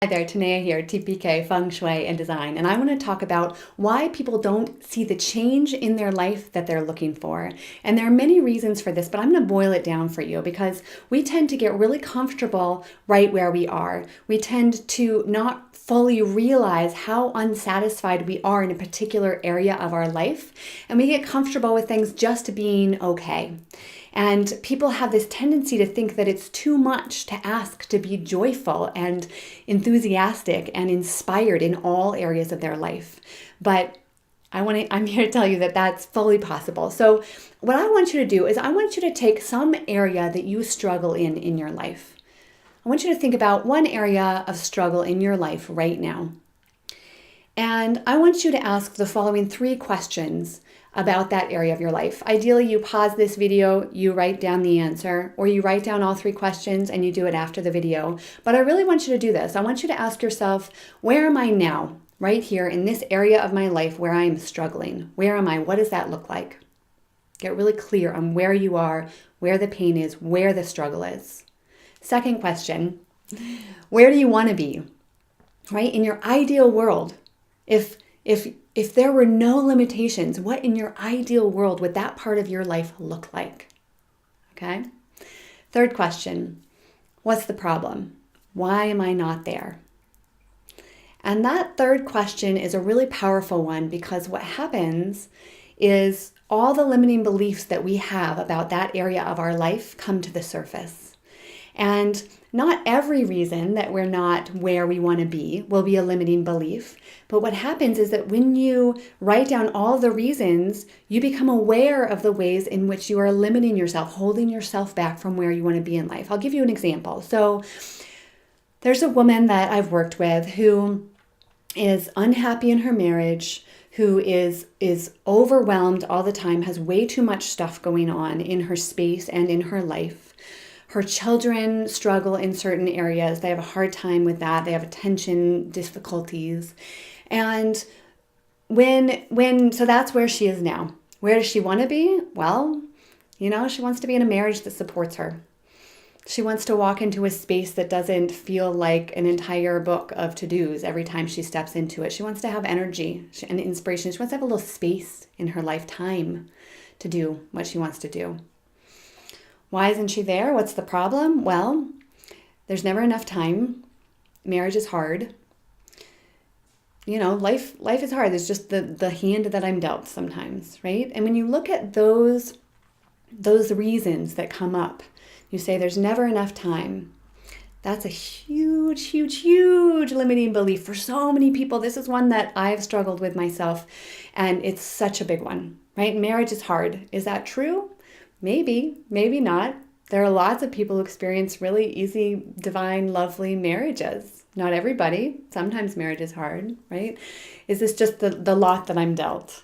Hi there, Tanea here, TPK, Feng Shui and Design, and I want to talk about why people don't see the change in their life that they're looking for. And there are many reasons for this, but I'm going to boil it down for you because we tend to get really comfortable right where we are. We tend to not fully realize how unsatisfied we are in a particular area of our life, and we get comfortable with things just being okay. And people have this tendency to think that it's too much to ask to be joyful and enthusiastic and inspired in all areas of their life. But I'm here to tell you that that's fully possible. So what I want you to do is I want you to take some area that you struggle in your life. I want you to think about one area of struggle in your life right now. And I want you to ask the following 3 questions about that area of your life. Ideally, you pause this video, you write down the answer, or you write down all 3 questions and you do it after the video. But I really want you to do this. I want you to ask yourself, where am I now, right here in this area of my life where I am struggling? Where am I? What does that look like? Get really clear on where you are, where the pain is, where the struggle is. Second question, where do you want to be, right? In your ideal world, if there were no limitations, what in your ideal world would that part of your life look like? Okay. Third question, what's the problem? Why am I not there? And that third question is a really powerful one because what happens is all the limiting beliefs that we have about that area of our life come to the surface. And not every reason that we're not where we want to be will be a limiting belief. But what happens is that when you write down all the reasons, you become aware of the ways in which you are limiting yourself, holding yourself back from where you want to be in life. I'll give you an example. So there's a woman that I've worked with who is unhappy in her marriage, who is overwhelmed all the time, has way too much stuff going on in her space and in her life. Her children struggle in certain areas. They have a hard time with that. They have attention difficulties. And so that's where she is now. Where does she want to be? Well, she wants to be in a marriage that supports her. She wants to walk into a space that doesn't feel like an entire book of to-dos every time she steps into it. She wants to have energy and inspiration. She wants to have a little space in her lifetime to do what she wants to do. Why isn't she there? What's the problem? Well, there's never enough time. Marriage is hard. Life is hard. There's just the hand that I'm dealt sometimes, right? And when you look at those reasons that come up, you say there's never enough time. That's a huge, huge, huge limiting belief for so many people. This is one that I've struggled with myself, and it's such a big one, right? Marriage is hard. Is that true? Maybe, maybe not. There are lots of people who experience really easy, divine, lovely marriages. Not everybody. Sometimes marriage is hard, right? Is this just the lot that I'm dealt,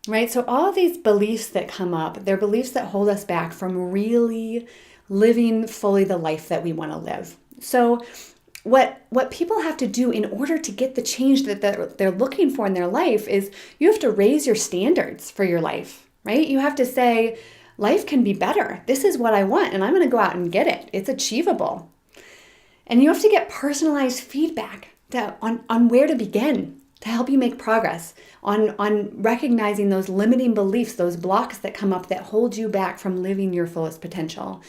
right? So all of these beliefs that come up, they're beliefs that hold us back from really living fully the life that we want to live. So what people have to do in order to get the change that they're looking for in their life is you have to raise your standards for your life, right? You have to say, life can be better. This is what I want, and I'm going to go out and get it. It's achievable. And you have to get personalized feedback on where to begin to help you make progress, on recognizing those limiting beliefs, those blocks that come up that hold you back from living your fullest potential.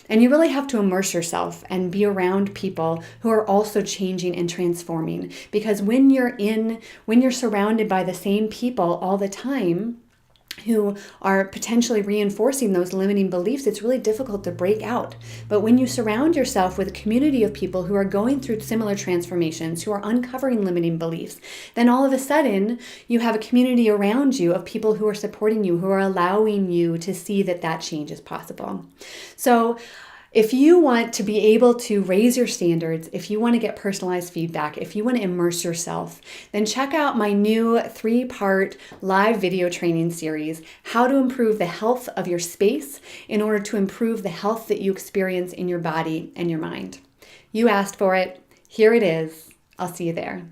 And you really have to immerse yourself and be around people who are also changing and transforming. Because when you're surrounded by the same people all the time, who are potentially reinforcing those limiting beliefs, it's really difficult to break out. But when you surround yourself with a community of people who are going through similar transformations, who are uncovering limiting beliefs, then all of a sudden you have a community around you of people who are supporting you, who are allowing you to see that change is possible. So if you want to be able to raise your standards, if you want to get personalized feedback, if you want to immerse yourself, then check out my new 3-part live video training series, How to Improve the Health of Your Space in order to improve the health that you experience in your body and your mind. You asked for it. Here it is. I'll see you there.